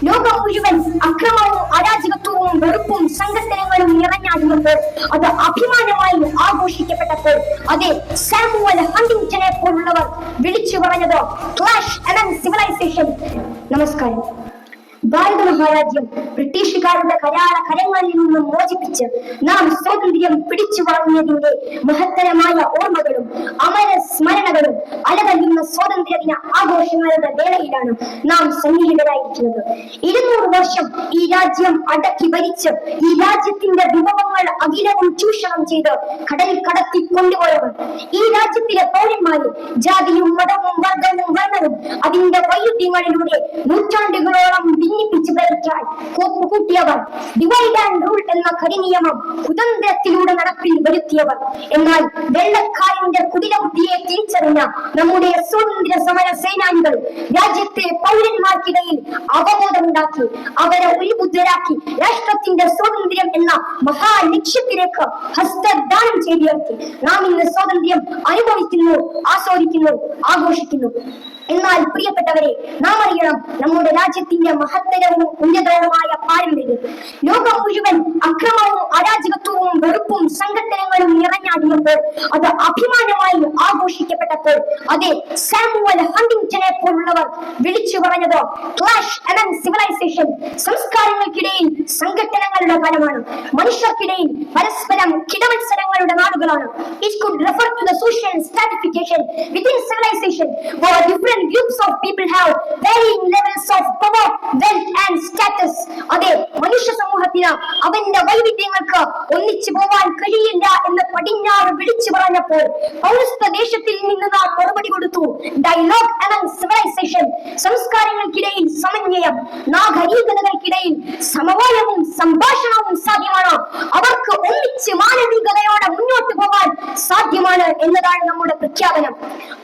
ലോകം മുഴുവൻ അക്രമവും അരാജകത്വവും വെറുപ്പും സംഘടനകളും നിറഞ്ഞാടുമ്പോൾ അത് അഭിമാനമായി ആഘോഷിക്കപ്പെട്ടപ്പോൾ അതെ സാമുവൽ ഹണ്ടിങ്ടനെ പോലുള്ളവർ വിളിച്ചു പറഞ്ഞത് ക്ലാഷ് അമംഗ് സിവിലൈസേഷൻ. നമസ്കാരം. ഭാരത മഹാരാജ്യം ബ്രിട്ടീഷുകാരുടെ കരങ്ങളിൽ നിന്നും മോചിപ്പിച്ച് നാം സ്വാതന്ത്ര്യം പിടിച്ചു വാങ്ങിയതിന്റെ മഹത്തരമായ ഓർമ്മകളും അമര സ്മരണകളും അലതല്ലുന്ന സ്വാതന്ത്ര്യ ദിന ആഘോഷങ്ങളുടെ വേളയിലാണ് നാം സന്നിഹിതരായിരിക്കുന്നത്. 200 വർഷം ഈ രാജ്യം അടക്കി ഭരിച്ച് ഈ രാജ്യത്തിന്റെ വിഭവങ്ങൾ അഖിലവും ചൂഷണം ചെയ്ത് കടലിൽ കടത്തി കൊണ്ടുപോയവർ, ഈ രാജ്യത്തിലെ പൗരന്മാരെ ജാതിയും മതവും വർഗവും വർണ്ണവും അതിന്റെ വൈരുദ്ധ്യങ്ങളിലൂടെ നൂറ്റാണ്ടുകളോളം ഭിന്നിപ്പിച്ചു ഭരിക്കാൻ കൂട്ടിയവർ, ഡിവൈഡ് ആൻഡ് റൂൾ എന്ന കരിനിയമം കുതന്ത്രത്തിലൂടെ നടപ്പിൽ വരുത്തിയവർ. എന്നാൽ വെള്ളക്കാരന്റെ കുടിലബുദ്ധിയെ തിരിച്ചറിഞ്ഞ നമ്മുടെ സ്വാതന്ത്ര്യ സമര സേനാനികൾ രാജ്യത്തെ പൗരന്മാർക്കിടയിൽ അവബോധമുണ്ടാക്കി അവരെ ഉത്ബുദ്ധരാക്കി രാഷ്ട്രത്തിന്റെ സ്വാതന്ത്ര്യം എന്ന മഹാ ലക്ഷ്യത്തിലേക്ക് ഹസ്തദാനം ചെയ്തുയർത്തി നാം ഇന്ന് സ്വാതന്ത്ര്യം അനുഭവിക്കുന്നു, ആസ്വദിക്കുന്നു, ആഘോഷിക്കുന്നു. എന്നാൽ പ്രിയപ്പെട്ടവരെ, നാം അറിയണം നമ്മുടെ രാജ്യത്തിന്റെ മഹത്തരവും ഉന്നതവുമായ പാരമ്പര്യം. ലോകം മുഴുവൻ അക്രമവും അരാജകത്വവും വെറുപ്പും സംഘടനകളും നിറഞ്ഞാടുമ്പോൾ അത് അഭിമാനമായി ആഘോഷിക്കപ്പെട്ടപ്പോൾ അതെ സാമുവൽ ഹണ്ടിങ്ടനെ പോലുള്ളവർ വിളിച്ചു പറഞ്ഞത് ക്ലാഷ് അമംഗ് സിവിലൈസേഷൻ. സംസ്കാരങ്ങൾക്കിടയിൽ സംഘടനകളുടെ കാലമാണ്, മനുഷ്യർക്കിടയിൽ പരസ്പരം കിടമത്സരങ്ങളുടെ നാടുകളാണ്. It could refer to the social stratification within civilization where different groups of people have varying levels of power, wealth and status. അതെ, മനുഷ്യ സമൂഹത്തിന് അവന്റെ വൈവിധ്യങ്ങൾക്ക് ഒന്നിച്ചു പോവാൻ കഴിയില്ല എന്ന് പടിഞ്ഞാറ് വിളിച്ചു പറഞ്ഞപ്പോൾ പൗരസ്ത്യ ദേശത്തിൽ നിന്ന് നാം മറുപടി കൊടുത്തു. Dialogue among civilisation. സംസ്കാരങ്ങൾക്കിടയിൽ സമന്വയം, നാഗരികതകൾക്കിടയിൽ സമവായവും സംഭാഷണവും സാധ്യമാണ്. അവർക്ക് ഒന്നിച്ച് മാനവികതയോടെ മുന്നോട്ട് പോകാൻ സാധ്യമാണ് എന്നതാണ് നമ്മുടെ പ്രഖ്യാപനം.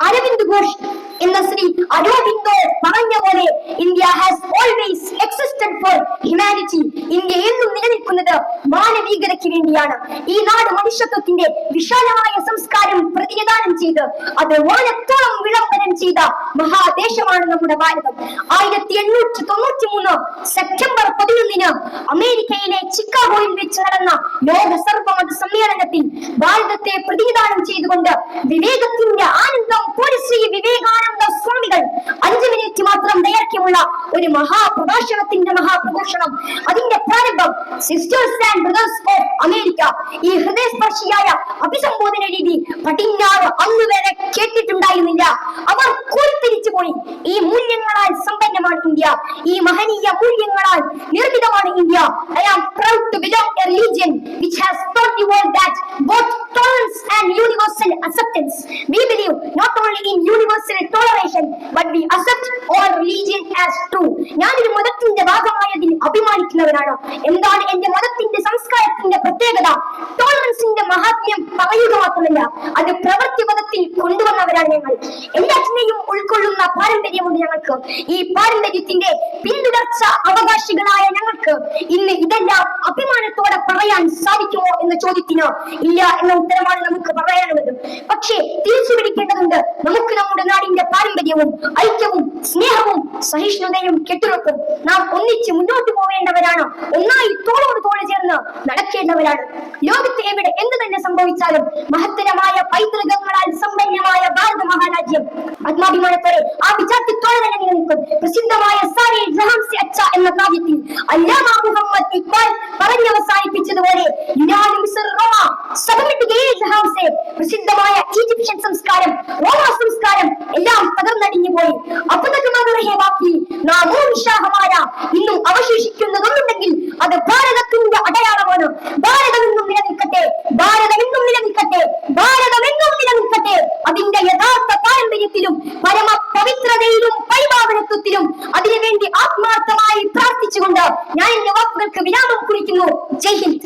അരവിന്ദ് ഘോഷ് എന്ന ശ്രീ അരവിന്ദോ പറഞ്ഞ പോലെ India has always existed four humanity. India എന്നും നിലനിൽക്കുന്നത് മാനവികതയ്ക്ക് വേണ്ടിയാണ്. ഈ നാട് മനുഷ്യത്വത്തിന്റെ വിശാലമായ സംസ്കാരം പ്രതിനിധാനം ചെയ്ത് അത് വാനത്തോളം വിളംബരം ചെയ്ത മഹാദേശമാണ് നമ്മുടെ ഭാരതം. 1893 സെപ്റ്റംബർ 11 അമേരിക്കയിലെ ചിക്കാഗോയിൽ വെച്ച് നടന്ന ലോക സർവമത സമ്മേളനത്തിൽ ഭാരതത്തെ പ്രതിനിധാനം ചെയ്തുകൊണ്ട് വിവേകത്തിന്റെ ആനന്ദം ശ്രീ വിവേകാനന്ദ സ്വാമികൾ 5 മിനിറ്റ് മാത്രം ദൈർഘ്യമുള്ള ഒരു മഹാപ്രഭാഷണത്തിന്റെ മഹാപ്രഘോഷണം, അതിന്റെ പ്രാരംഭം sisters and brothers of America. ഈ ഹൃദയസ്പർശിയായ അഭിസംബോധന രീതി പടിഞ്ഞാറ് അന്ന് വരെ കേട്ടിട്ടുണ്ടായിരുന്നില്ല. അവർ കൂൽത്തിരിച്ചു പോയി. ഈ മൂല്യങ്ങളാൽ സമ്പന്നമാണ് ഇന്ത്യ, ഈ മഹനീയ മൂല്യങ്ങളാൽ നിർമ്മിതമാണ് India. I am proud to belong a religion which has taught the world that both tolerance and universal acceptance. We believe not only in universal toleration but we accept all religion as true. ഞാനൊരു മതത്തിന്റെ ഭാഗമായതിൽ അഭിമാനിക്കുന്നവരാണ്. എന്താണ് എന്റെ മതത്തിന്റെ സംസ്കാരത്തിന്റെ പ്രത്യേകത? ടോളറൻസിന്റെ മഹാത്മ്യം പറയുക മാത്രമല്ല, അത് പ്രവൃത്തി പദത്തിൽ കൊണ്ടുവന്നവരാണ് ഞങ്ങൾ. എല്ലാറ്റിനെയും ഉൾക്കൊള്ളുന്ന പാരമ്പര്യമുണ്ട് ഞങ്ങൾക്ക്. ഈ പാരമ്പര്യത്തിന്റെ പിന്തുടർച്ച അവകാശികളായ ഞങ്ങൾക്ക് ഇന്ന് ഇതെല്ലാം അഭിമാനത്തോടെ പറയാൻ സാധിക്കുമോ എന്ന ചോദ്യത്തിന് ഇല്ല എന്ന ഉത്തരമാണ് നമുക്ക് പറയാനുള്ളത്. പക്ഷേ തിരിച്ചു പിടിക്കേണ്ടതുണ്ട്. നമുക്ക് നമ്മുടെ നാടിന്റെ പാരമ്പര്യവും ഐക്യവും സ്നേഹവും സഹിഷ്ണുതയും കെട്ടുറപ്പും. നാം ഒന്നിച്ച് മുന്നോട്ട് പോവേണ്ടവരാണ്. ഒന്നായി തോളോട് തോള് ചേർന്ന് നടക്കേണ്ടവരാണ്. ലോകത്ത് എവിടെ എന്ത് തന്നെ സംഭവിച്ചാലും മഹത്തരമായ പൈതൃകങ്ങളാൽ സമ്പന്നമായ ഭാരത മഹാരാജ്യം ആത്മാഭിമാനത്തോടെ ആ വിചാരത്തോടെ തന്നെ നിലനിൽക്കും. പ്രസിദ്ധമായ സാരി ജഹാം സെ അച്ഛ എന്ന കാവ്യത്തിൽ അല്ലാമ മുഹമ്മദ് ഇക്ബാൽ പറഞ്ഞവസാനിപ്പിച്ചതുപോലെ പ്രസിദ്ധമായ ഈജിപ്ഷ്യൻ സംസ്കാരം, റോമ സംസ്കാരം എല്ലാം തകർന്നടിഞ്ഞു പോയി. ബാക്കി ഇന്നും അവശേഷിക്കുന്നതൊന്നുണ്ടെങ്കിൽ അത് ഭാരതത്തിന്റെ അടയാളമാണ്. ഭാരതം എന്നും നിലനിൽക്കട്ടെ, ഭാരതം എന്നും നിലനിൽക്കട്ടെ, ഭാരതം എന്നും നിലനിൽക്കട്ടെ. അതിന്റെ യഥാർത്ഥ പാരമ്പര്യത്തിലും പരമ പവിത്രതയിലും പരിപാവനത്വത്തിലും അതിനുവേണ്ടി ആത്മാർത്ഥമായി പ്രാർത്ഥിച്ചുകൊണ്ട് ഞാൻ എന്റെ വാക്കുകൾക്ക് വിരാമം കുറിക്കുന്നു. ജയ് ഹിന്ദ്.